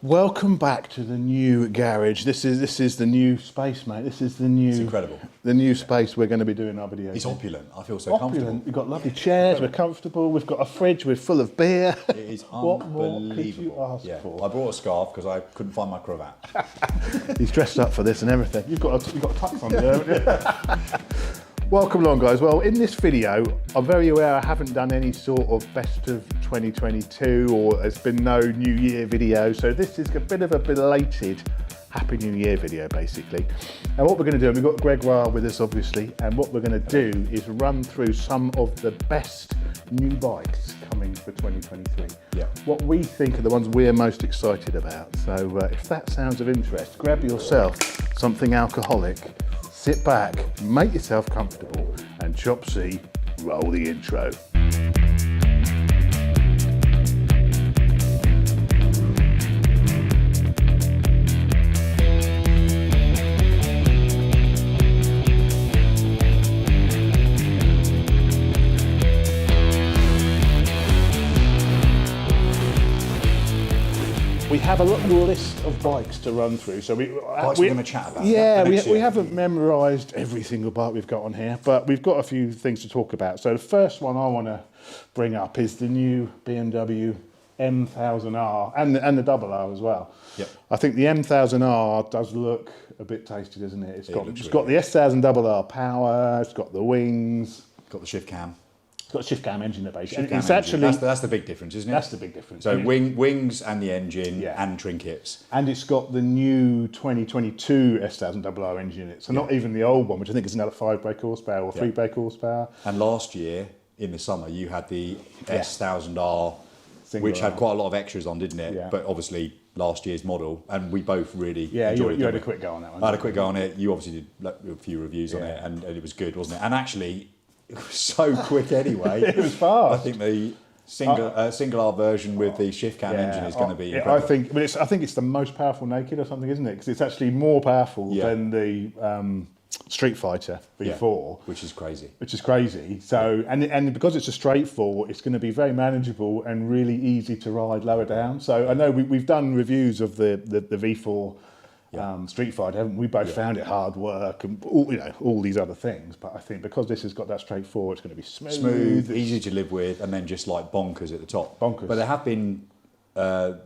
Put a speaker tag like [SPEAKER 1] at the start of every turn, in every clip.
[SPEAKER 1] Welcome back to the new garage. This is the new space, mate. This is the new.
[SPEAKER 2] It's incredible.
[SPEAKER 1] The new space we're going to be doing our videos.
[SPEAKER 2] It's opulent. I feel so comfortable.
[SPEAKER 1] We've got lovely chairs. We're comfortable. We've got a fridge. We're full of beer.
[SPEAKER 2] It is
[SPEAKER 1] What
[SPEAKER 2] unbelievable.
[SPEAKER 1] more could you ask for?
[SPEAKER 2] I brought a scarf because I couldn't find my cravat.
[SPEAKER 1] He's dressed up for this and everything. You've got a tux on there, haven't you? Welcome along, guys. Well, in this video, I'm very aware I haven't done any sort of best of 2022 or there's been no New Year video. So this is a bit of a belated Happy New Year video, basically. And what we're going to do, we've got Gregoire with us, obviously, and what we're going to do is run through some of the best new bikes coming for 2023.
[SPEAKER 2] Yeah.
[SPEAKER 1] What we think are the ones we're most excited about. So if that sounds of interest, grab yourself something alcoholic, sit back, make yourself comfortable, and Chop C, roll the intro. We have a little list of bikes to run through, so we're
[SPEAKER 2] going to chat about.
[SPEAKER 1] Yeah, we haven't memorised every single bike we've got on here, but we've got a few things to talk about. So the first one I want to bring up is the new BMW M1000R and the double R as well.
[SPEAKER 2] Yep.
[SPEAKER 1] I think the M1000R does look a bit tasty, doesn't it? It's got the S1000 double R power. It's got the wings.
[SPEAKER 2] Got the shift cam.
[SPEAKER 1] It's got a shift cam engine, basically.
[SPEAKER 2] It's actually that's the big difference, isn't it?
[SPEAKER 1] That's the big difference.
[SPEAKER 2] So wings and the engine and trinkets.
[SPEAKER 1] And it's got the new 2022 S1000RR engine in it. So not even the old one, which I think is another 5 brake horsepower or 3 brake horsepower.
[SPEAKER 2] And last year in the summer you had the S1000R, which had quite a lot of extras on, didn't it?
[SPEAKER 1] Yeah.
[SPEAKER 2] But obviously last year's model, and we both really enjoyed it.
[SPEAKER 1] You had a quick go on that one.
[SPEAKER 2] I had a quick go on it. You obviously did a few reviews on it, and it was good, wasn't it? And actually, it was so quick anyway.
[SPEAKER 1] It was fast.
[SPEAKER 2] I think the single R version with the shift cam engine is going to be incredible.
[SPEAKER 1] I think it's the most powerful naked or something, isn't it? Because it's actually more powerful than the Street Fighter V4,
[SPEAKER 2] which is crazy.
[SPEAKER 1] So and because it's a straight four, it's going to be very manageable and really easy to ride lower down. So I know we've done reviews of the V4. Street Fighter, haven't we? Both found it hard work and all these other things, but I think because this has got that straight four, it's going to be smooth,
[SPEAKER 2] easy to live with, and then just like bonkers at the top.
[SPEAKER 1] Bonkers.
[SPEAKER 2] But there have been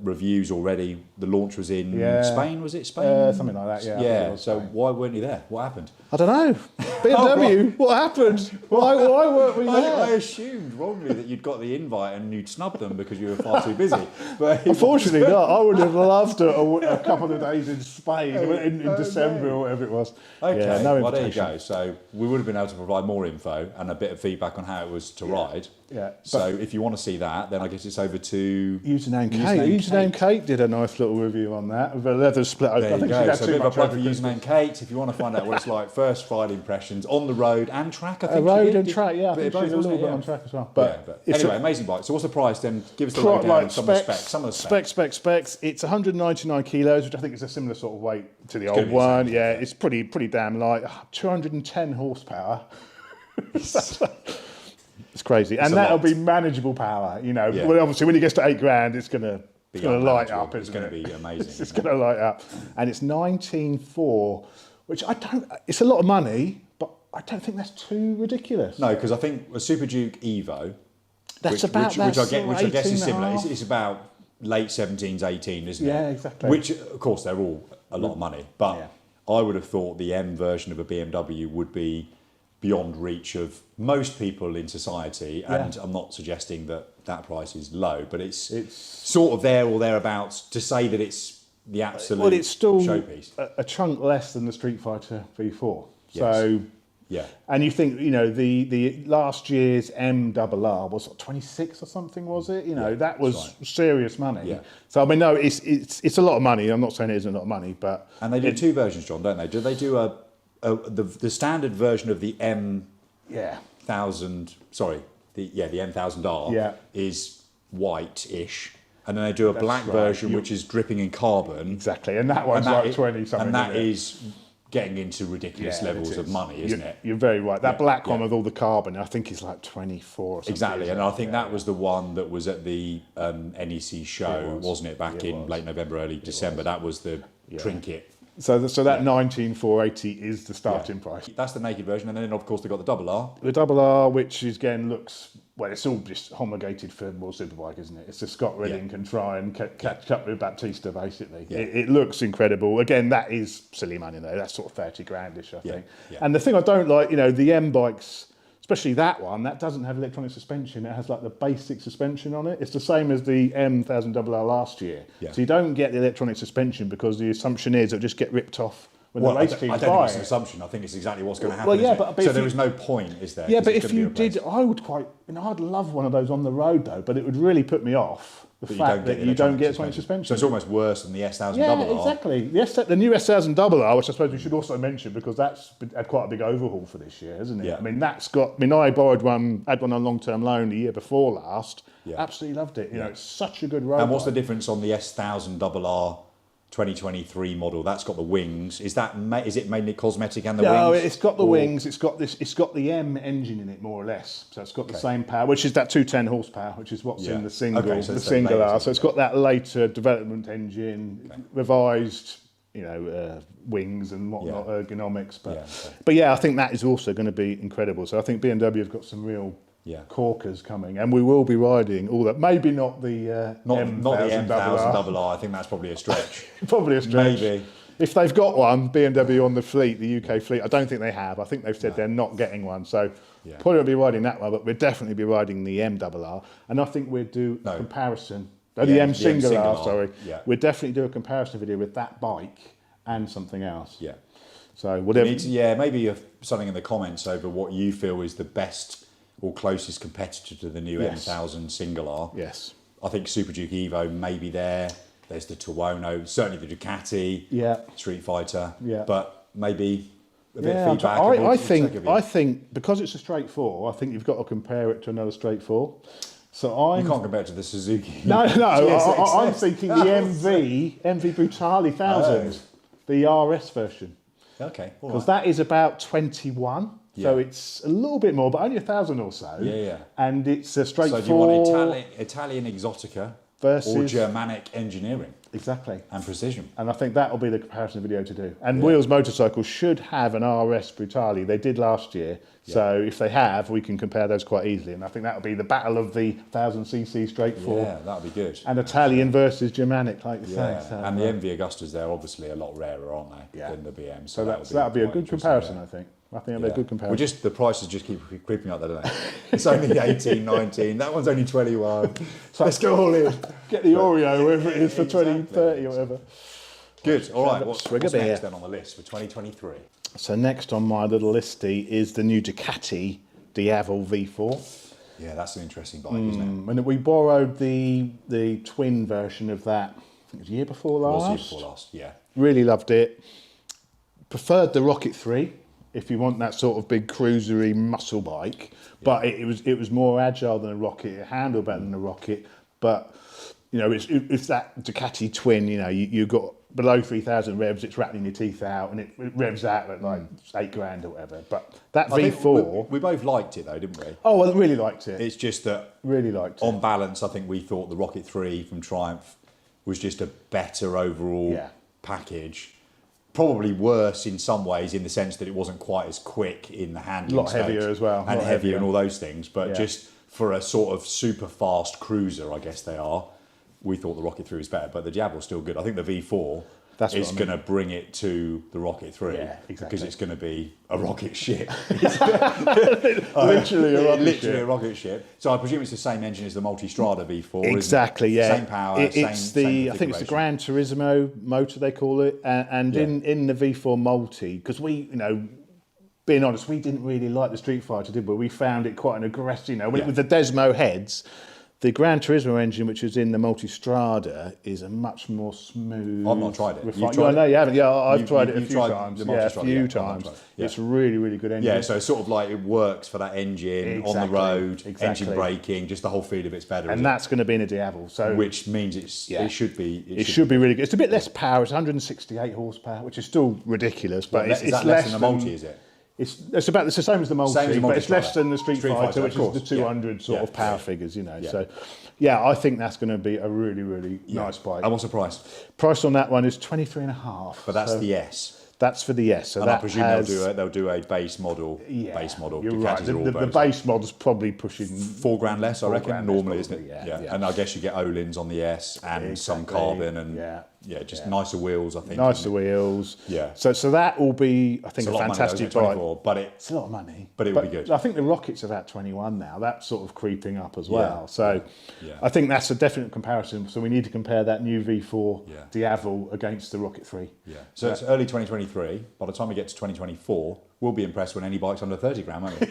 [SPEAKER 2] reviews already. The launch was in Spain, was it Spain?
[SPEAKER 1] Something like that, yeah.
[SPEAKER 2] Yeah, so why weren't you there? What happened?
[SPEAKER 1] I don't know. BMW, what happened? Why weren't we there?
[SPEAKER 2] I assumed wrongly that you'd got the invite and you'd snubbed them because you were far too busy. But
[SPEAKER 1] unfortunately not. I would have loved a couple of days in Spain in December or whatever it was.
[SPEAKER 2] Okay,
[SPEAKER 1] no
[SPEAKER 2] well there you
[SPEAKER 1] invitation.
[SPEAKER 2] go. So we would have been able to provide more info and a bit of feedback on how it was to ride.
[SPEAKER 1] Yeah.
[SPEAKER 2] So if you want to see that, then I guess it's over to
[SPEAKER 1] Username Kate. Username Kate did a nice little review on that. The leather split.
[SPEAKER 2] There you go. So a bit of a plug for Username Kate if you want to find out what it's like. First ride impressions on the road and track. I think
[SPEAKER 1] road and track. Yeah, I think
[SPEAKER 2] both,
[SPEAKER 1] she's a little bit on track as well. But
[SPEAKER 2] anyway, amazing bike. So what's the price then? Give us the lowdown. Some of the
[SPEAKER 1] specs. It's 199 kilos, which I think is a similar sort of weight to the old one. Yeah, it's pretty damn light. 210 horsepower. It's crazy, and that'll be manageable power. Well, obviously when it gets to $8,000, it's gonna light up.
[SPEAKER 2] It's going to be amazing.
[SPEAKER 1] It's going to light up, and it's 19.4, which it's a lot of money, but I don't think that's too ridiculous.
[SPEAKER 2] No, because I think a Super Duke Evo,
[SPEAKER 1] which
[SPEAKER 2] I guess is similar. It's about late 17s, 18, isn't it?
[SPEAKER 1] Yeah, exactly.
[SPEAKER 2] Which of course they're all a lot of money, but I would have thought the M version of a BMW would be beyond reach of most people in society, and I'm not suggesting that price is low, but it's sort of there or thereabouts to say that it's the absolute
[SPEAKER 1] well, it's still
[SPEAKER 2] showpiece.
[SPEAKER 1] A chunk less than the Street Fighter V4.
[SPEAKER 2] Yes.
[SPEAKER 1] So
[SPEAKER 2] yeah,
[SPEAKER 1] and you think the last year's MRR was 26 or something, was it? That was serious money.
[SPEAKER 2] Yeah.
[SPEAKER 1] So I mean, no, it's a lot of money. I'm not saying it isn't a lot of money, but
[SPEAKER 2] and they do two versions, John, don't they? Do they do the standard version of the M1000? Sorry, the M1000R is white-ish, and then they do a black version which is dripping in carbon.
[SPEAKER 1] Exactly, and that one's like 20 something.
[SPEAKER 2] And that is getting into ridiculous levels of money, isn't it?
[SPEAKER 1] You're very right. That black one with all the carbon, I think is like 24 or something.
[SPEAKER 2] Exactly, and I think that was the one that was at the NEC show, wasn't it, back in late November, early December? That was the trinket.
[SPEAKER 1] So that 19,480 is the starting price.
[SPEAKER 2] That's the naked version, and then of course they've got the double R.
[SPEAKER 1] The double R, which again looks, well, it's all just homologated for World Superbike, isn't it? It's a Scott Redding can try and catch up with Baptista, basically. Yeah. It looks incredible. Again, that is silly money, though. That's sort of 30 grandish, I think. Yeah. And the thing I don't like, the M bikes, especially that one, that doesn't have electronic suspension. It has like the basic suspension on it. It's the same as the M1000RR last year. Yeah. So you don't get the electronic suspension because the assumption is it'll just get ripped off when the race teams buy it.
[SPEAKER 2] I don't think it's an assumption. I think it's exactly what's going to happen. So there is no point, is there?
[SPEAKER 1] Yeah, but if you did, I would I'd love one of those on the road though, but it would really put me off. The fact that you don't get electronic suspension.
[SPEAKER 2] So it's almost worse than the S1000RR.
[SPEAKER 1] Yeah, exactly. The new S1000RR, which I suppose we should also mention because that's had quite a big overhaul for this year, hasn't it?
[SPEAKER 2] Yeah.
[SPEAKER 1] I mean, I borrowed one, had one on long-term loan the year before last. Yeah. Absolutely loved it. It's such a good road.
[SPEAKER 2] And what's the difference on the S1000RR 2023 model? That's got the wings. Is it mainly cosmetic and the wings?
[SPEAKER 1] No, it's got the wings. It's got the M engine in it, more or less. So it's got the same power, which is that 210 horsepower, which is what's in the single, the single R. So it's got that later development engine, revised, wings and whatnot, ergonomics. But I think that is also going to be incredible. So I think BMW have got some real corkers coming, and we will be riding all that. Maybe not the
[SPEAKER 2] not the M1000RR. I think that's probably a stretch.
[SPEAKER 1] Probably a stretch.
[SPEAKER 2] Maybe.
[SPEAKER 1] If they've got one, BMW on the fleet, the UK fleet, I don't think they have. I think they've said they're not getting one. So probably won't be riding that one, but we'll definitely be riding the M-RR. And I think we'll do a comparison. The M single R, sorry. Yeah. We'll definitely do a comparison video with that bike and something else.
[SPEAKER 2] Yeah.
[SPEAKER 1] So whatever.
[SPEAKER 2] Maybe something in the comments over what you feel is the best or closest competitor to the new M1000 single R.
[SPEAKER 1] Yes.
[SPEAKER 2] I think Super Duke Evo may be there. There's the Tuono, certainly the Ducati, Street Fighter. Yeah. But maybe a bit of feedback.
[SPEAKER 1] I think because it's a straight four, I think you've got to compare it to another straight four. So
[SPEAKER 2] you can't compare it to the Suzuki.
[SPEAKER 1] No. I'm thinking the MV Brutale 1000, the RS version.
[SPEAKER 2] Okay.
[SPEAKER 1] Because that is about 21. So it's a little bit more, but only 1,000 or so.
[SPEAKER 2] Yeah.
[SPEAKER 1] And it's a straight four.
[SPEAKER 2] So do you want Italian Exotica versus or Germanic engineering?
[SPEAKER 1] Exactly.
[SPEAKER 2] And precision.
[SPEAKER 1] And I think that will be the comparison video to do. And Wheels Motorcycles should have an RS Brutale. They did last year. So if they have, we can compare those quite easily. And I think that will be the battle of the 1000cc straight four.
[SPEAKER 2] Yeah, that'll be good.
[SPEAKER 1] And Italian versus Germanic, like you say. So,
[SPEAKER 2] and the MV Augustas, they're obviously a lot rarer, aren't they, than the BM?
[SPEAKER 1] So that'll be a good comparison, I think. I think it'll be a good comparison.
[SPEAKER 2] The prices just keep creeping up there, don't they? It's only 18, 19. That one's only 21. So let's go all in.
[SPEAKER 1] Get the Oreo, wherever it is, for 20, 30 or whatever.
[SPEAKER 2] Good. All right. What's next then on the list for 2023?
[SPEAKER 1] So next on my little listy is the new Ducati Diavel V4.
[SPEAKER 2] Yeah, that's an interesting bike, isn't it?
[SPEAKER 1] And we borrowed the twin version of that, I think it was the year before last.
[SPEAKER 2] It was the year before last, yeah.
[SPEAKER 1] Really loved it. Preferred the Rocket 3. If you want that sort of big cruisery muscle bike, but it was more agile than a Rocket. It handled better than a Rocket, but it's that Ducati twin. You got below 3,000 revs, it's rattling your teeth out, and it revs out at like $8,000 or whatever. But that V4,
[SPEAKER 2] we both liked it though, didn't we?
[SPEAKER 1] Oh, I really liked it.
[SPEAKER 2] It's just that
[SPEAKER 1] really liked it.
[SPEAKER 2] On balance, I think we thought the Rocket 3 from Triumph was just a better overall package. Probably worse in some ways in the sense that it wasn't quite as quick in the handling.
[SPEAKER 1] A lot heavier as well.
[SPEAKER 2] And heavier and all those things. But just for a sort of super fast cruiser, I guess they are, we thought the Rocket 3 was better. But the Diablo's still good. I think the V4 is going to bring it to the Rocket 3.
[SPEAKER 1] Yeah, exactly.
[SPEAKER 2] Because it's going to be a rocket ship.
[SPEAKER 1] Literally
[SPEAKER 2] a rocket ship. So I presume it's the same engine as the Multistrada V4.
[SPEAKER 1] Exactly, yeah.
[SPEAKER 2] Same power,
[SPEAKER 1] I think it's the Gran Turismo motor they call it, and in the V4 Multi, because we, being honest, we didn't really like the Street Fighter, did we? We found it quite an aggressive, with the Desmo heads. The Gran Turismo engine, which is in the Multistrada, is a much more smooth.
[SPEAKER 2] I've not tried it. You've
[SPEAKER 1] Refined.
[SPEAKER 2] tried
[SPEAKER 1] No,
[SPEAKER 2] it?
[SPEAKER 1] you haven't. Yeah, I've tried it a
[SPEAKER 2] you've
[SPEAKER 1] few
[SPEAKER 2] tried
[SPEAKER 1] times.
[SPEAKER 2] the
[SPEAKER 1] Yeah, a
[SPEAKER 2] Multistrada,
[SPEAKER 1] few
[SPEAKER 2] yeah, I've not
[SPEAKER 1] times.
[SPEAKER 2] tried it. Yeah.
[SPEAKER 1] It's a really, really good engine.
[SPEAKER 2] Yeah, so it's sort of like it works for that engine on the
[SPEAKER 1] Exactly,
[SPEAKER 2] road,
[SPEAKER 1] exactly.
[SPEAKER 2] engine braking, just the whole feel of it's better.
[SPEAKER 1] And that's going to be in a Diavel. So
[SPEAKER 2] which means it should be.
[SPEAKER 1] It should be really good. It's a bit less power. It's 168 horsepower, which is still ridiculous, but
[SPEAKER 2] is
[SPEAKER 1] it's
[SPEAKER 2] that
[SPEAKER 1] less
[SPEAKER 2] less than the Multi, is it?
[SPEAKER 1] It's the same as the Multi,
[SPEAKER 2] Same as the
[SPEAKER 1] but it's
[SPEAKER 2] Multistrada.
[SPEAKER 1] less than the Street Fighter, which
[SPEAKER 2] of course.
[SPEAKER 1] is the 200 sort of power
[SPEAKER 2] Yeah.
[SPEAKER 1] figures, you know.
[SPEAKER 2] Yeah.
[SPEAKER 1] So, yeah, I think that's going to be a really, really nice bike.
[SPEAKER 2] And what's the price?
[SPEAKER 1] Price on that one is 23.5.
[SPEAKER 2] But that's the S.
[SPEAKER 1] That's for the S. So
[SPEAKER 2] And I
[SPEAKER 1] that
[SPEAKER 2] presume
[SPEAKER 1] has,
[SPEAKER 2] they'll do a base model.
[SPEAKER 1] yeah,
[SPEAKER 2] Base model.
[SPEAKER 1] You're
[SPEAKER 2] Ducatis
[SPEAKER 1] right.
[SPEAKER 2] are all
[SPEAKER 1] The
[SPEAKER 2] bonus.
[SPEAKER 1] base model's probably pushing
[SPEAKER 2] £4,000 less, I reckon,
[SPEAKER 1] grand less
[SPEAKER 2] normally, isn't it?
[SPEAKER 1] probably, yeah.
[SPEAKER 2] And I guess you get Olins on the S and some
[SPEAKER 1] Exactly.
[SPEAKER 2] carbon and just nicer wheels, I think.
[SPEAKER 1] nicer wheels.
[SPEAKER 2] Yeah.
[SPEAKER 1] So that will be, I think,
[SPEAKER 2] It's
[SPEAKER 1] a
[SPEAKER 2] a lot of money, though,
[SPEAKER 1] fantastic
[SPEAKER 2] isn't it?
[SPEAKER 1] bike.
[SPEAKER 2] 24, but
[SPEAKER 1] It's a lot of money,
[SPEAKER 2] but it will be good.
[SPEAKER 1] I think the Rocket's about 21 now. That's sort of creeping up as well.
[SPEAKER 2] Yeah.
[SPEAKER 1] So
[SPEAKER 2] Yeah.
[SPEAKER 1] I think that's a definite comparison. So we need to compare that new V4
[SPEAKER 2] Yeah.
[SPEAKER 1] Diavel against the Rocket 3.
[SPEAKER 2] Yeah. So it's early 2023. By the time we get to 2024, we'll be impressed when any bike's under 30 grand, won't we?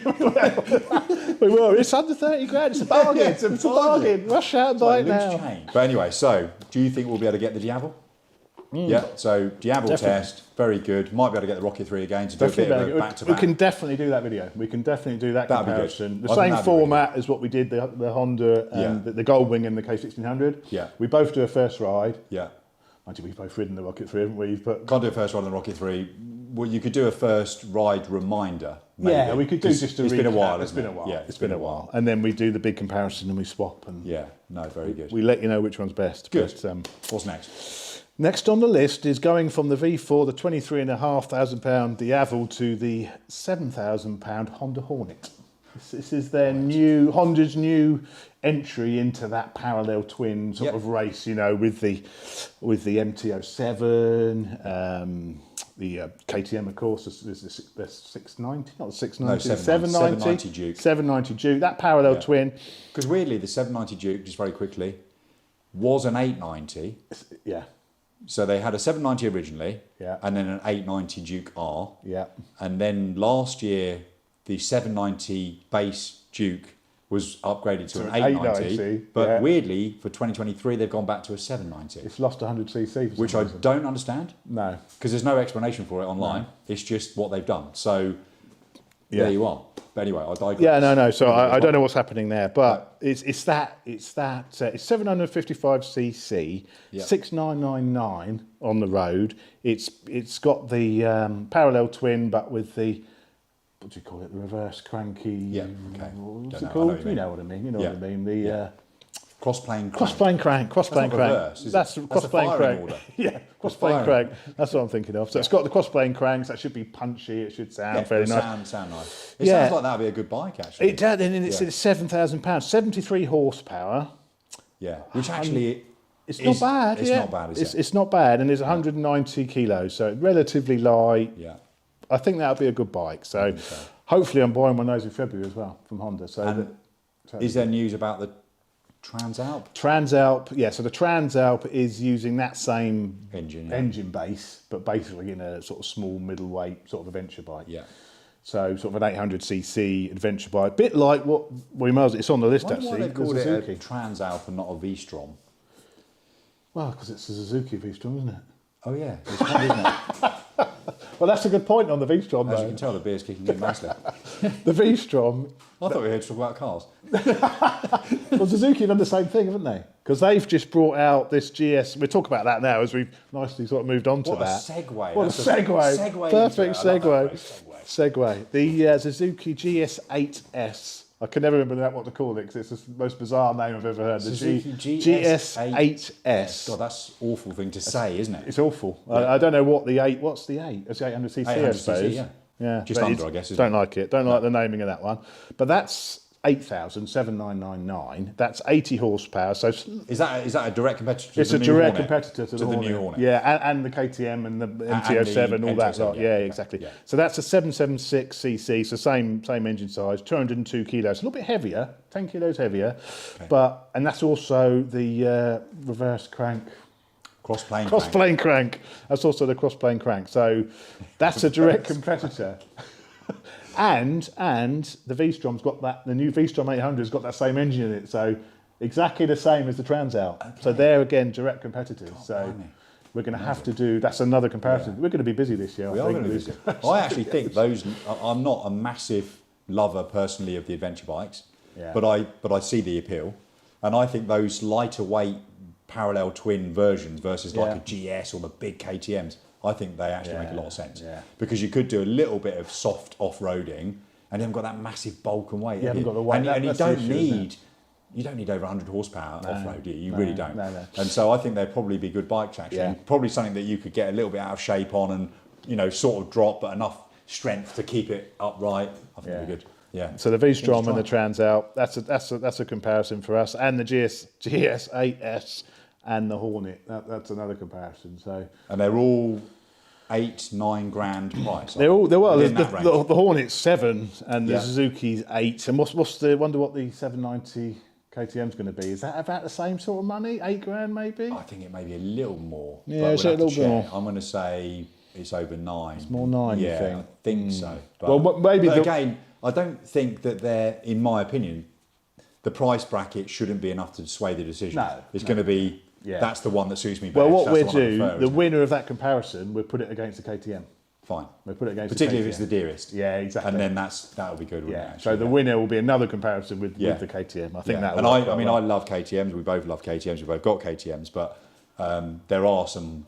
[SPEAKER 1] We will. It's under 30 grand. It's a bargain.
[SPEAKER 2] Yeah, it's a bargain.
[SPEAKER 1] Rush out and buy it
[SPEAKER 2] Loose
[SPEAKER 1] now.
[SPEAKER 2] change. But anyway, so do you think we'll be able to get the Diavel? Yeah, so Diavel
[SPEAKER 1] Definitely.
[SPEAKER 2] test, very good. Might be able to get the Rocket 3 again to do a bit of a back to
[SPEAKER 1] We
[SPEAKER 2] back.
[SPEAKER 1] can definitely do that video. We can definitely do that
[SPEAKER 2] That'd be good.
[SPEAKER 1] comparison. The
[SPEAKER 2] I think
[SPEAKER 1] same
[SPEAKER 2] that'd be really
[SPEAKER 1] format as what we did the Honda and the Goldwing and the K1600.
[SPEAKER 2] Yeah.
[SPEAKER 1] We both do a first ride.
[SPEAKER 2] Yeah.
[SPEAKER 1] Mind you, we've both ridden the Rocket 3, haven't we? But
[SPEAKER 2] Can't do a first ride on the Rocket 3. Well, you could do a first ride reminder. Maybe.
[SPEAKER 1] yeah, we could do just a
[SPEAKER 2] It's been a
[SPEAKER 1] recap.
[SPEAKER 2] while.
[SPEAKER 1] It's
[SPEAKER 2] hasn't
[SPEAKER 1] been a
[SPEAKER 2] it?
[SPEAKER 1] while.
[SPEAKER 2] Yeah,
[SPEAKER 1] It's been a while. And then we do the big comparison and we swap and
[SPEAKER 2] Yeah, no, very good.
[SPEAKER 1] we let you know which one's best.
[SPEAKER 2] Good.
[SPEAKER 1] But,
[SPEAKER 2] What's next?
[SPEAKER 1] next on the list is going from the V4, the £23,500 Diavel, to the £7,000 Honda Hornet. This is their Honda's new entry into that parallel twin sort of race, you know, with the MT-07, the KTM, of course, is the 690, not the 690,
[SPEAKER 2] No, 790 Duke.
[SPEAKER 1] 790 Duke, that parallel twin.
[SPEAKER 2] Because weirdly, the 790 Duke, just very quickly, was an 890.
[SPEAKER 1] Yeah,
[SPEAKER 2] So they had a 790 originally,
[SPEAKER 1] Yeah.
[SPEAKER 2] and then an 890 Duke R.
[SPEAKER 1] yeah.
[SPEAKER 2] And then last year, the 790 base Duke was upgraded to an 890.
[SPEAKER 1] 890,
[SPEAKER 2] But
[SPEAKER 1] yeah.
[SPEAKER 2] weirdly, for 2023, they've gone back to a 790,
[SPEAKER 1] It's lost 100cc for some
[SPEAKER 2] which I
[SPEAKER 1] reason.
[SPEAKER 2] don't understand
[SPEAKER 1] No.
[SPEAKER 2] because there's no explanation for it online. It's just what they've done. So
[SPEAKER 1] Yeah.
[SPEAKER 2] there you are. But anyway, I digress.
[SPEAKER 1] Yeah, no. So I don't know what's happening there, but it's 755cc,
[SPEAKER 2] Yeah.
[SPEAKER 1] 6999 on the road. It's got the parallel twin, but with the, what do you call it? The reverse cranky.
[SPEAKER 2] Yeah, okay.
[SPEAKER 1] What's
[SPEAKER 2] Don't
[SPEAKER 1] it
[SPEAKER 2] know, I know
[SPEAKER 1] called?
[SPEAKER 2] what you
[SPEAKER 1] You
[SPEAKER 2] mean.
[SPEAKER 1] know what I mean. You know
[SPEAKER 2] Yeah.
[SPEAKER 1] what I mean. The
[SPEAKER 2] Cross-plane crank.
[SPEAKER 1] cross-plane crank. Cross-plane
[SPEAKER 2] That's not
[SPEAKER 1] crank.
[SPEAKER 2] reverse, is it?
[SPEAKER 1] That's
[SPEAKER 2] That's
[SPEAKER 1] cross-plane
[SPEAKER 2] a firing
[SPEAKER 1] crank.
[SPEAKER 2] order.
[SPEAKER 1] Yeah, cross-plane
[SPEAKER 2] firing.
[SPEAKER 1] crank. That's what I'm thinking of. So it's got the cross-plane cranks. That should be punchy. It should sound fairly nice.
[SPEAKER 2] Sound nice. It
[SPEAKER 1] Yeah.
[SPEAKER 2] sounds like that would be a good bike, actually.
[SPEAKER 1] It does, and it's £7,000, 73 horsepower.
[SPEAKER 2] Yeah, which actually
[SPEAKER 1] It's
[SPEAKER 2] is-
[SPEAKER 1] not bad.
[SPEAKER 2] It's
[SPEAKER 1] yeah.
[SPEAKER 2] not bad, is it?
[SPEAKER 1] It's not bad, and it's 190 kilos, so it's relatively light.
[SPEAKER 2] Yeah.
[SPEAKER 1] I think that'll be a good bike. So, hopefully, I'm buying one of those in February as well from Honda. So,
[SPEAKER 2] And is there news about the Transalp
[SPEAKER 1] Transalp, yeah. So the Transalp is using that same
[SPEAKER 2] engine? Yeah.
[SPEAKER 1] engine base, but basically in a sort of small middleweight sort of adventure bike.
[SPEAKER 2] Yeah.
[SPEAKER 1] So sort of an 800cc adventure bike, bit like what we might. It's on the list
[SPEAKER 2] Why
[SPEAKER 1] actually.
[SPEAKER 2] they
[SPEAKER 1] the
[SPEAKER 2] called it a
[SPEAKER 1] Suzuki.
[SPEAKER 2] Transalp and not a V-Strom?
[SPEAKER 1] Well, because it's a Suzuki V-Strom, isn't it?
[SPEAKER 2] Oh yeah, it's fun, isn't it?
[SPEAKER 1] Well, that's a good point on the V-Strom,
[SPEAKER 2] As you
[SPEAKER 1] though.
[SPEAKER 2] can tell, the beer's kicking in nicely.
[SPEAKER 1] The V-Strom,
[SPEAKER 2] I thought we were here to talk about cars.
[SPEAKER 1] well, Suzuki have done the same thing, haven't they? Because they've just brought out this GS. We'll talk about that now as we've nicely sort of moved on to
[SPEAKER 2] What a
[SPEAKER 1] that.
[SPEAKER 2] segue.
[SPEAKER 1] What a
[SPEAKER 2] That's
[SPEAKER 1] segue.
[SPEAKER 2] segue
[SPEAKER 1] Perfect
[SPEAKER 2] into it. I love
[SPEAKER 1] segue.
[SPEAKER 2] that phrase,
[SPEAKER 1] Segue. The Suzuki GS8S. I can never remember what to call it because it's the most bizarre name I've ever heard. The
[SPEAKER 2] Suzuki
[SPEAKER 1] GS8S.
[SPEAKER 2] God, that's an awful thing to say, isn't it?
[SPEAKER 1] It's awful. I don't know what the 8. What's the 8? It's 800cc, I
[SPEAKER 2] 800cc,
[SPEAKER 1] suppose.
[SPEAKER 2] yeah.
[SPEAKER 1] Yeah,
[SPEAKER 2] Just
[SPEAKER 1] but
[SPEAKER 2] under,
[SPEAKER 1] it's-
[SPEAKER 2] I guess, isn't
[SPEAKER 1] Don't like it. Don't like the naming of that one. But that's 8,7999. That's 80 horsepower. So
[SPEAKER 2] Is that a direct competitor to
[SPEAKER 1] it's
[SPEAKER 2] the
[SPEAKER 1] a
[SPEAKER 2] new
[SPEAKER 1] direct
[SPEAKER 2] Hornet?
[SPEAKER 1] competitor to the Hornet.
[SPEAKER 2] new Hornet?
[SPEAKER 1] Yeah, and the KTM and the MT-07, all that
[SPEAKER 2] MT-07,
[SPEAKER 1] lot.
[SPEAKER 2] yeah.
[SPEAKER 1] Yeah,
[SPEAKER 2] Okay,
[SPEAKER 1] exactly.
[SPEAKER 2] yeah.
[SPEAKER 1] So that's a 776cc, so same engine size, 202 kilos. A little bit heavier, 10 kilos heavier. And that's also the reverse crank.
[SPEAKER 2] Cross-plane
[SPEAKER 1] Crank. That's also the cross-plane crank. So that's a direct competitor. And the V-Strom's got that. The new V-Strom 800's got that same engine in it. So Exactly the same as the Transalp. Okay. So they're again direct competitors. We're going to have to do. That's another comparison. We're going to be busy this year.
[SPEAKER 2] We are going to be busy. I actually think those. I'm not a massive lover personally of the adventure bikes, but I see the appeal, and I think those lighter weight parallel twin versions versus like a GS or the big KTM's, I think they actually make a lot of sense because you could do a little bit of soft off-roading and you haven't got that massive bulk and weight.
[SPEAKER 1] You haven't got the weight,
[SPEAKER 2] and you don't need. You don't need over 100 horsepower off-road, do you? You really don't.
[SPEAKER 1] No.
[SPEAKER 2] And so I think they'd probably be good bikes, actually.
[SPEAKER 1] Yeah.
[SPEAKER 2] Probably something that you could get a little bit out of shape on and, you know, sort of drop, but enough strength to keep it upright. I think it'd be good. Yeah.
[SPEAKER 1] So the V-Strom and the Transalp, that's a comparison for us. And the GS8S and the Hornet, that's another comparison. So.
[SPEAKER 2] And they're all 8-9 grand price.
[SPEAKER 1] They're all the Hornet's 7 and the Suzuki's 8. And wonder what the 790 KTM's going to be. Is that about the same sort of money? 8 grand maybe?
[SPEAKER 2] I think it may be a little more.
[SPEAKER 1] Yeah, it's a little bit more.
[SPEAKER 2] I'm going to say it's over 9.
[SPEAKER 1] It's more 9, you think?
[SPEAKER 2] I think so. But,
[SPEAKER 1] well, maybe
[SPEAKER 2] again, I don't think that they're, in my opinion, the price bracket shouldn't be enough to sway the decision. It's going to be, that's the one that suits me best.
[SPEAKER 1] Well, what we'll do, the winner of that comparison, we'll put it against the KTM.
[SPEAKER 2] Fine.
[SPEAKER 1] We'll put it against
[SPEAKER 2] particularly
[SPEAKER 1] the KTM.
[SPEAKER 2] if it's the dearest.
[SPEAKER 1] Yeah, exactly.
[SPEAKER 2] And then that'll be good, wouldn't it? Actually?
[SPEAKER 1] So the winner will be another comparison with the KTM. I think that.
[SPEAKER 2] And I love KTMs. We both love KTMs. We both got KTMs, but there are some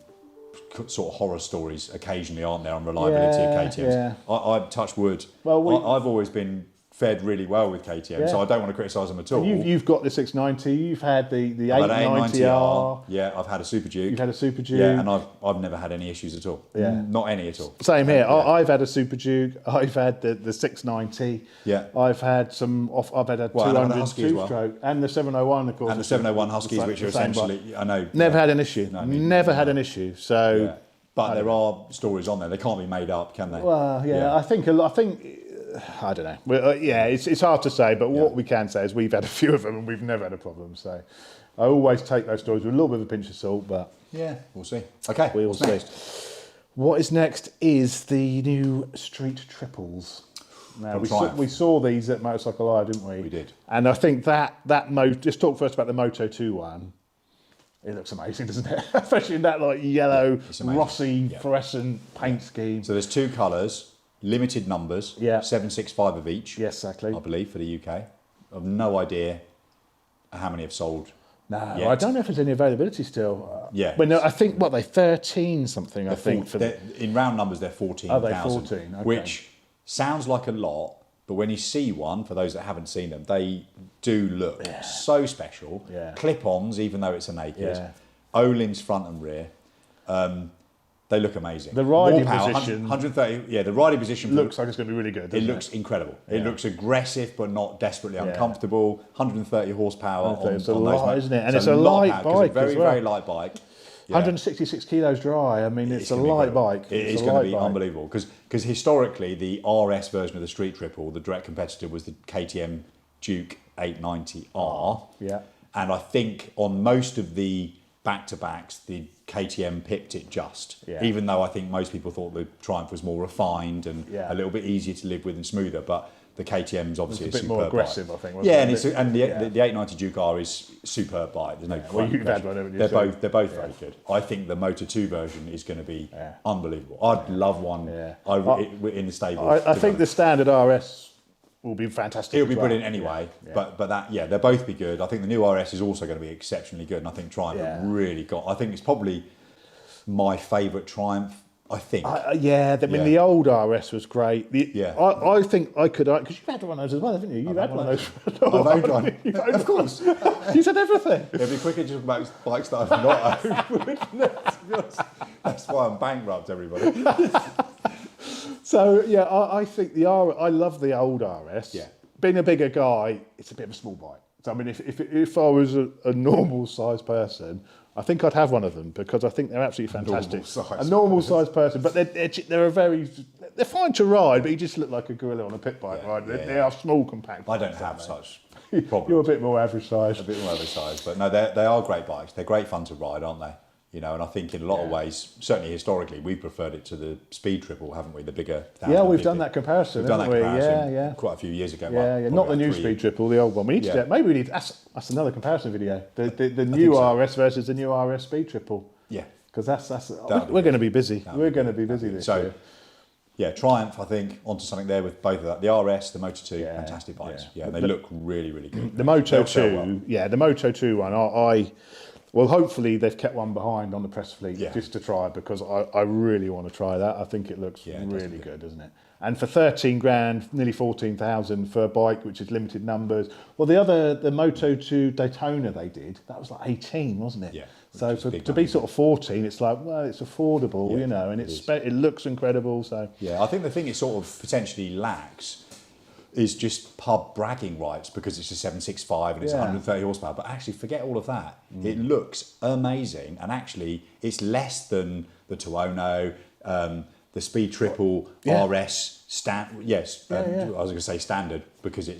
[SPEAKER 2] sort of horror stories occasionally, aren't there, on reliability of KTMs?
[SPEAKER 1] Yeah.
[SPEAKER 2] I touch wood. Well, I've always been fared really well with KTM, so I don't want to criticise them at all.
[SPEAKER 1] You've got the 690. You've had the 890R.
[SPEAKER 2] Yeah, I've had a Super Duke.
[SPEAKER 1] You've had a Super Duke.
[SPEAKER 2] Yeah, and I've never had any issues at all. Yeah, not any at all.
[SPEAKER 1] Same here. I've had a Super Duke. I've had the 690.
[SPEAKER 2] Yeah.
[SPEAKER 1] I've had some. I've had a 200 two-stroke and the 701, of course.
[SPEAKER 2] And the 701 Huskies, which are essentially, I know.
[SPEAKER 1] Never had an issue. Never had an issue. So.
[SPEAKER 2] Yeah. But there are stories on there. They can't be made up, can they?
[SPEAKER 1] Well, I think I don't know. Well, it's hard to say, but what we can say is we've had a few of them and we've never had a problem. So I always take those stories with a little bit of a pinch of salt, but
[SPEAKER 2] we'll see. Okay,
[SPEAKER 1] we'll see. Next? What is next is the new Street Triples. Now we saw these at Motorcycle Live, didn't we?
[SPEAKER 2] We did.
[SPEAKER 1] And I think just talk first about the Moto 2 one. It looks amazing, doesn't it? Especially in that like yellow, Rossi fluorescent paint scheme.
[SPEAKER 2] So there's 2 colours. Limited numbers, 765 of each.
[SPEAKER 1] Yes, exactly.
[SPEAKER 2] I believe for the UK. I've no idea how many have sold.
[SPEAKER 1] No, I don't know if there's any availability still.
[SPEAKER 2] But
[SPEAKER 1] no, I think they're 13 something.
[SPEAKER 2] They're
[SPEAKER 1] I think
[SPEAKER 2] in round numbers they're 14,000.
[SPEAKER 1] Oh, they're 14. Okay.
[SPEAKER 2] Which sounds like a lot, but when you see one, for those that haven't seen them, they do look so special.
[SPEAKER 1] Yeah.
[SPEAKER 2] Clip-ons, even though it's a naked. Ohlins front and rear. They look amazing.
[SPEAKER 1] The riding position,
[SPEAKER 2] 130. The riding position
[SPEAKER 1] looks like it's going to be really good.
[SPEAKER 2] It looks incredible. It looks aggressive, but not desperately uncomfortable. 130 horsepower on
[SPEAKER 1] it's
[SPEAKER 2] those,
[SPEAKER 1] a lot, isn't it? And it's a light bike,
[SPEAKER 2] very very light bike.
[SPEAKER 1] 166 kilos dry. I mean, it's a light bike.
[SPEAKER 2] It is going to be unbelievable because historically the RS version of the Street Triple, the direct competitor, was the KTM Duke 890R.
[SPEAKER 1] Yeah.
[SPEAKER 2] And I think on most of the back-to-backs, the KTM pipped it just. Even though I think most people thought the Triumph was more refined and a little bit easier to live with and smoother, but the KTM's obviously
[SPEAKER 1] it's a bit more aggressive, I think.
[SPEAKER 2] And the 890 Duke R is superb bike. There's no question.
[SPEAKER 1] Well, you've had one, haven't you?
[SPEAKER 2] They're both very good. I think the Moto 2 version is going to be unbelievable. I'd love one in the stable.
[SPEAKER 1] I think the standard RS will be fantastic.
[SPEAKER 2] It'll be brilliant anyway. But they'll both be good. I think the new RS is also going to be exceptionally good, and I think Triumph have really got. I think it's probably my favourite Triumph. I think.
[SPEAKER 1] The old RS was great. I think I could, because you've had one of those as well, haven't you? You've had one of those.
[SPEAKER 2] I've owned one. Of course.
[SPEAKER 1] You said everything.
[SPEAKER 2] It'd be quicker to talk about bikes that I've not owned. That's why I'm bankrupt, everybody.
[SPEAKER 1] So I think I love the old RS. Yeah. Being a bigger guy, it's a bit of a small bike. So I mean, if I was a normal sized person, I think I'd have one of them because I think they're absolutely fantastic. A normal sized person, but they're fine to ride, but you just look like a gorilla on a pit bike, right? They are small, compact.
[SPEAKER 2] I don't have such problems.
[SPEAKER 1] You're a bit more average size.
[SPEAKER 2] A bit more average size, but no, they are great bikes. They're great fun to ride, aren't they? You know, and I think in a lot of ways, certainly historically, we preferred it to the speed triple, haven't we? The bigger.
[SPEAKER 1] Yeah, we've done that comparison.
[SPEAKER 2] We've done that comparison.
[SPEAKER 1] Yeah.
[SPEAKER 2] Quite a few years ago.
[SPEAKER 1] Yeah. Not the new speed triple, the old one. We need to do, maybe we need. That's another comparison video. The new RS versus the new RS speed triple.
[SPEAKER 2] Yeah.
[SPEAKER 1] Because we're going to be busy. We're going to be busy this year.
[SPEAKER 2] Yeah, Triumph, I think, onto something there with both of that. The RS, the Moto 2, fantastic bikes. Yeah, they look really, really good.
[SPEAKER 1] The Moto 2, the Moto 2 one, well, hopefully they've kept one behind on the press fleet just to try, because I really want to try that. I think it looks really good, doesn't it? And for 13 grand, nearly 14,000 for a bike which is limited numbers. Well, the Moto 2 Daytona they did, that was like 18, wasn't it?
[SPEAKER 2] Yeah.
[SPEAKER 1] So to be sort of 14, it's like, well, it's affordable, you know, and it looks incredible. So
[SPEAKER 2] yeah, I think the thing it sort of potentially lacks is just pub bragging rights, because it's a 765 and it's 130 horsepower. But actually, forget all of that. It looks amazing, and actually, it's less than the Tuono, the Speed Triple RS Yes, I was going to say standard because they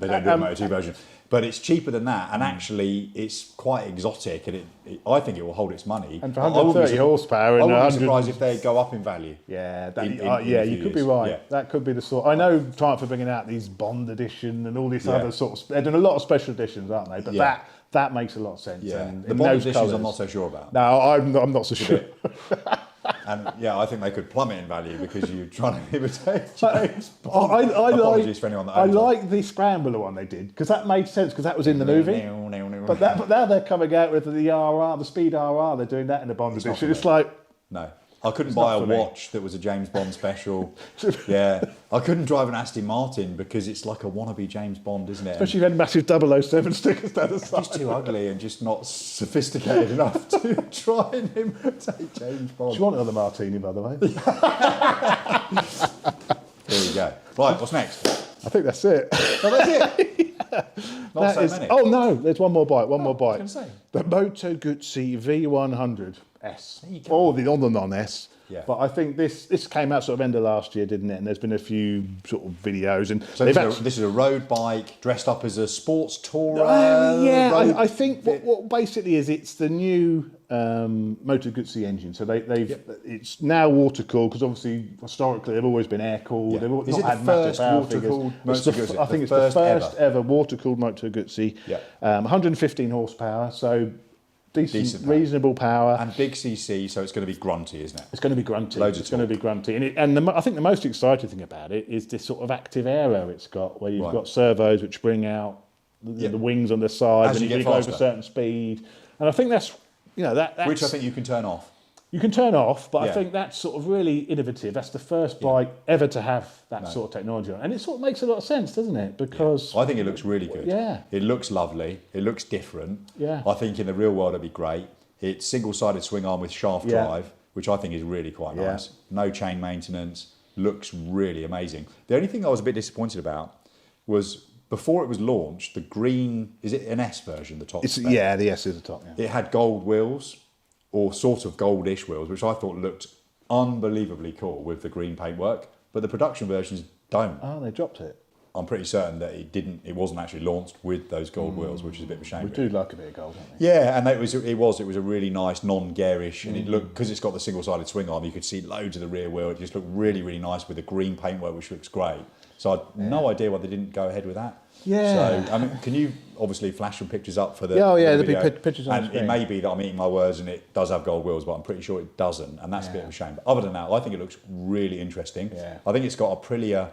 [SPEAKER 2] don't do a Moto 2 version. But it's cheaper than that, and actually it's quite exotic, and I think it will hold its money.
[SPEAKER 1] And for 130 horsepower,
[SPEAKER 2] I wouldn't be surprised if they go up in value.
[SPEAKER 1] Yeah, you could be right. Yeah. That could be the sort. I know Triumph are bringing out these Bond edition and all these other sorts. They're doing a lot of special editions, aren't they? But that makes a lot of sense.
[SPEAKER 2] Yeah,
[SPEAKER 1] and
[SPEAKER 2] the Bond editions I'm not so sure about.
[SPEAKER 1] No, I'm not so sure.
[SPEAKER 2] And I think they could plummet in value because you're trying to imitate James Bond. Apologies for anyone that owns
[SPEAKER 1] like the Scrambler one they did, because that made sense, because that was in the movie. But now they're coming out with the RR, the Speed RR. They're doing that in the Bond edition. It's like
[SPEAKER 2] I couldn't buy a watch that was a James Bond special. I couldn't drive an Aston Martin because it's like a wannabe James Bond, isn't it?
[SPEAKER 1] Especially if you had massive 007 stickers down the side.
[SPEAKER 2] Just too ugly and just not sophisticated enough to try and imitate James Bond.
[SPEAKER 1] Do you want another martini, by the way?
[SPEAKER 2] There you go. Right, what's next?
[SPEAKER 1] I think that's it.
[SPEAKER 2] Oh, that's it? Not so many.
[SPEAKER 1] Oh no, there's one more bike. I was
[SPEAKER 2] going to say.
[SPEAKER 1] The Moto Guzzi V100 S. On the non-S.
[SPEAKER 2] Yeah.
[SPEAKER 1] But I think this came out sort of end of last year, didn't it? And there's been a few sort of videos. And
[SPEAKER 2] so this is a road bike dressed up as a sports tourer.
[SPEAKER 1] I think what basically is, it's the new Moto Guzzi engine. So it's now water cooled, because obviously historically they've always been air cooled. They've not had massive power figures. I think it's the first ever water cooled Moto Guzzi. 115 horsepower. So decent reasonable power.
[SPEAKER 2] And big CC, so it's going to be grunty, isn't it?
[SPEAKER 1] It's going to be grunty.
[SPEAKER 2] It's
[SPEAKER 1] going to be grunty. I think the most exciting thing about it is this sort of active aero it's got, where you've got servos which bring out the wings on the sides, and you go over a certain speed. And I think that's
[SPEAKER 2] which I think you can turn off.
[SPEAKER 1] You can turn off, but I think that's sort of really innovative. That's the first bike ever to have that sort of technology on. And it sort of makes a lot of sense, doesn't it? Because
[SPEAKER 2] I think it looks really good.
[SPEAKER 1] Yeah.
[SPEAKER 2] It looks lovely. It looks different.
[SPEAKER 1] Yeah.
[SPEAKER 2] I think in the real world it'd be great. It's single-sided swing arm with shaft drive, which I think is really quite nice. No chain maintenance. Looks really amazing. The only thing I was a bit disappointed about was before it was launched, the green, is it an S version, the top?
[SPEAKER 1] The S is the top. Yeah.
[SPEAKER 2] It had gold wheels, or sort of goldish wheels, which I thought looked unbelievably cool with the green paintwork, but the production versions don't.
[SPEAKER 1] Oh, they dropped it.
[SPEAKER 2] I'm pretty certain that it wasn't actually launched with those gold wheels, which is a bit of a shame.
[SPEAKER 1] We do like a bit of gold, don't we?
[SPEAKER 2] Yeah, and it was a really nice non-garish, and it looked, because it's got the single-sided swing arm, you could see loads of the rear wheel. It just looked really, really nice with the green paintwork, which looks great. So I had no idea why they didn't go ahead with that.
[SPEAKER 1] Yeah.
[SPEAKER 2] So, I mean, can you obviously flash some pictures up for the
[SPEAKER 1] the
[SPEAKER 2] video?
[SPEAKER 1] big pictures on the screen.
[SPEAKER 2] And it may be that I'm eating my words and it does have gold wheels, but I'm pretty sure it doesn't, and that's a bit of a shame. But other than that, I think it looks really interesting.
[SPEAKER 1] Yeah.
[SPEAKER 2] I think it's got Aprilia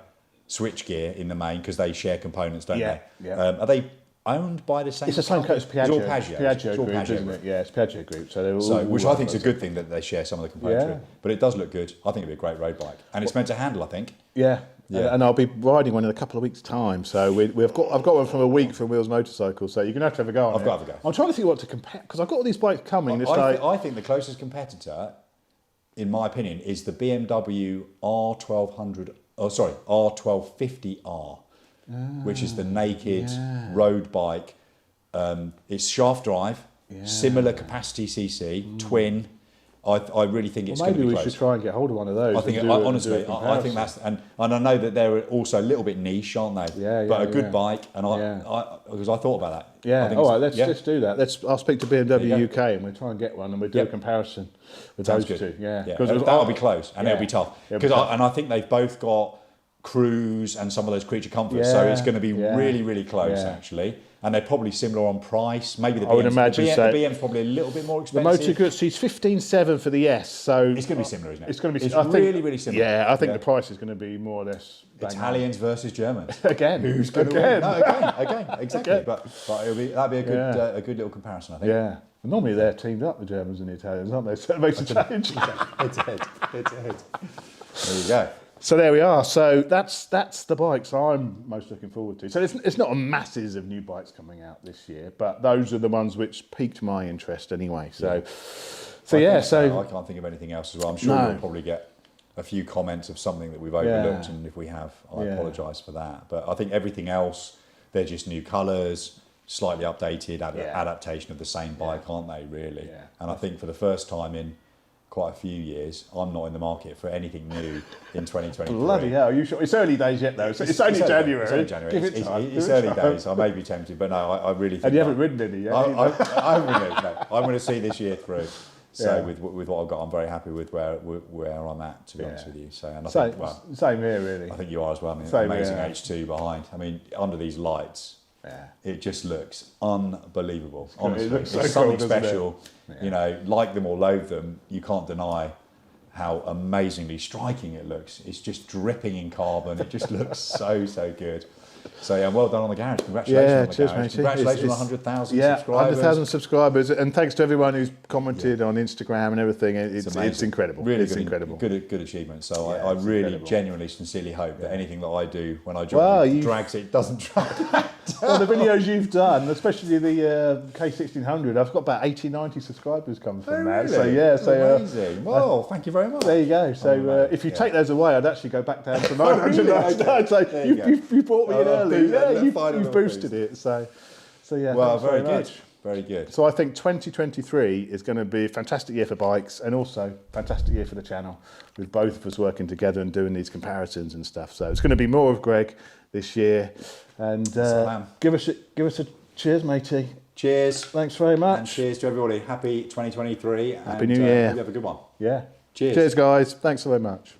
[SPEAKER 2] switchgear in the main, because they share components, don't they?
[SPEAKER 1] Yeah.
[SPEAKER 2] Are they owned by the same?
[SPEAKER 1] It's the same code as Piaggio.
[SPEAKER 2] It's all Piaggio.
[SPEAKER 1] Piaggio group, isn't it? Yeah, it's Piaggio group. So they're all,
[SPEAKER 2] which I think is a good thing that they share some of the components with. But it does look good. I think it'd be a great road bike, and it's meant to handle, I think.
[SPEAKER 1] Yeah. And I'll be riding one in a couple of weeks' time. So I've got one from a week from Wheels Motorcycles. So you're going to have a go on it.
[SPEAKER 2] I've got to have a go.
[SPEAKER 1] I'm trying to think what to compare, because I've got all these bikes coming.
[SPEAKER 2] I think the closest competitor, in my opinion, is the BMW R1200. R1250R, which is the naked road bike. It's shaft drive, similar capacity CC, twin. I really think it's going to
[SPEAKER 1] maybe
[SPEAKER 2] be
[SPEAKER 1] we
[SPEAKER 2] close.
[SPEAKER 1] should try and get hold of one of those.
[SPEAKER 2] I think, honestly, I think that's, and I know that they're also a little bit niche, aren't they?
[SPEAKER 1] Yeah,
[SPEAKER 2] but a good
[SPEAKER 1] yeah.
[SPEAKER 2] bike, and because I thought about that.
[SPEAKER 1] Yeah.
[SPEAKER 2] I think
[SPEAKER 1] All right. Let's do that. I'll speak to BMW UK and we'll try and get one and we'll do a
[SPEAKER 2] Yep.
[SPEAKER 1] comparison with
[SPEAKER 2] Sounds
[SPEAKER 1] those
[SPEAKER 2] good.
[SPEAKER 1] two. Yeah.
[SPEAKER 2] That'll be close and it'll be tough.
[SPEAKER 1] It'll be
[SPEAKER 2] Because
[SPEAKER 1] tough.
[SPEAKER 2] and I think they've both got cruise and some of those creature comforts, so it's going to be really, really close actually. And they're probably similar on price. Maybe the
[SPEAKER 1] I would imagine so.
[SPEAKER 2] The BM's probably a little bit more
[SPEAKER 1] The
[SPEAKER 2] expensive.
[SPEAKER 1] Motor Guzzi's 15.7 for the S, so
[SPEAKER 2] It's going to be similar, isn't it?
[SPEAKER 1] It's going to be.
[SPEAKER 2] It's
[SPEAKER 1] I think,
[SPEAKER 2] really, really similar.
[SPEAKER 1] Yeah, I think the price is going to be more or less bang
[SPEAKER 2] Italians versus Germans.
[SPEAKER 1] on. Again.
[SPEAKER 2] Who's going to win? No, again, exactly.
[SPEAKER 1] Again.
[SPEAKER 2] But that'd be a good little comparison, I think.
[SPEAKER 1] Yeah. And normally they're teamed up, the Germans and the Italians, aren't they? So it makes a change.
[SPEAKER 2] It's ahead. There you go.
[SPEAKER 1] So there we are. So that's the bikes I'm most looking forward to. So it's not a masses of new bikes coming out this year, but those are the ones which piqued my interest anyway. So
[SPEAKER 2] I can't think of anything else as well. I'm sure
[SPEAKER 1] No.
[SPEAKER 2] we'll probably get a few comments of something that we've overlooked, and if we have, I apologise for that. But I think everything else, they're just new colours, slightly updated adaptation of the same bike, aren't they? Really.
[SPEAKER 1] Yeah.
[SPEAKER 2] And I think for the first time in quite a few years, I'm not in the market for anything new in 2023.
[SPEAKER 1] Bloody hell, you sure? It's early days yet though. So it's only January.
[SPEAKER 2] It's only January.
[SPEAKER 1] Give it time.
[SPEAKER 2] It's early days. I may be tempted, but no, I really think.
[SPEAKER 1] And you haven't ridden any yet?
[SPEAKER 2] I haven't ridden. No, I'm going to see this year through. So with what I've got, I'm very happy with where I'm at, to be honest with you. So, and I think,
[SPEAKER 1] same here really.
[SPEAKER 2] I think you are as well. I mean,
[SPEAKER 1] Same
[SPEAKER 2] amazing
[SPEAKER 1] here.
[SPEAKER 2] H2 behind. I mean, under these lights, it just looks unbelievable. Honestly,
[SPEAKER 1] It looks so
[SPEAKER 2] it's something
[SPEAKER 1] cool, doesn't it?
[SPEAKER 2] special. You know, like them or loathe them, you can't deny how amazingly striking it looks. It's just dripping in carbon. It just looks so good. So yeah, well done on the garage. Congratulations on the
[SPEAKER 1] cheers,
[SPEAKER 2] garage.
[SPEAKER 1] matey.
[SPEAKER 2] Congratulations on 100,000 subscribers.
[SPEAKER 1] 100,000 subscribers, and thanks to everyone who's commented on Instagram and everything. It's incredible.
[SPEAKER 2] Really
[SPEAKER 1] it's
[SPEAKER 2] good,
[SPEAKER 1] incredible.
[SPEAKER 2] Good achievement. So I
[SPEAKER 1] it's
[SPEAKER 2] really,
[SPEAKER 1] incredible.
[SPEAKER 2] genuinely, sincerely hope that anything that I do when I join drags it doesn't drag.
[SPEAKER 1] Well, the videos you've done, especially the K1600, I've got about 80, 90 subscribers come from that.
[SPEAKER 2] Really?
[SPEAKER 1] So
[SPEAKER 2] Amazing. Well, thank you very much.
[SPEAKER 1] there you go. So if you take those away, I'd actually go back down to 999. So you brought me in early. You've boosted it. So yeah.
[SPEAKER 2] Well,
[SPEAKER 1] thanks
[SPEAKER 2] very
[SPEAKER 1] much.
[SPEAKER 2] good. Very good.
[SPEAKER 1] So I think 2023 is going to be a fantastic year for bikes and also a fantastic year for the channel, with both of us working together and doing these comparisons and stuff. So it's going to be more of Greg this year. And give us a cheers, matey.
[SPEAKER 2] Cheers.
[SPEAKER 1] Thanks very much.
[SPEAKER 2] And cheers to everybody. Happy 2023.
[SPEAKER 1] Happy New Year.
[SPEAKER 2] Hope you have a good one.
[SPEAKER 1] Yeah.
[SPEAKER 2] Cheers.
[SPEAKER 1] Cheers, guys. Thanks so very much.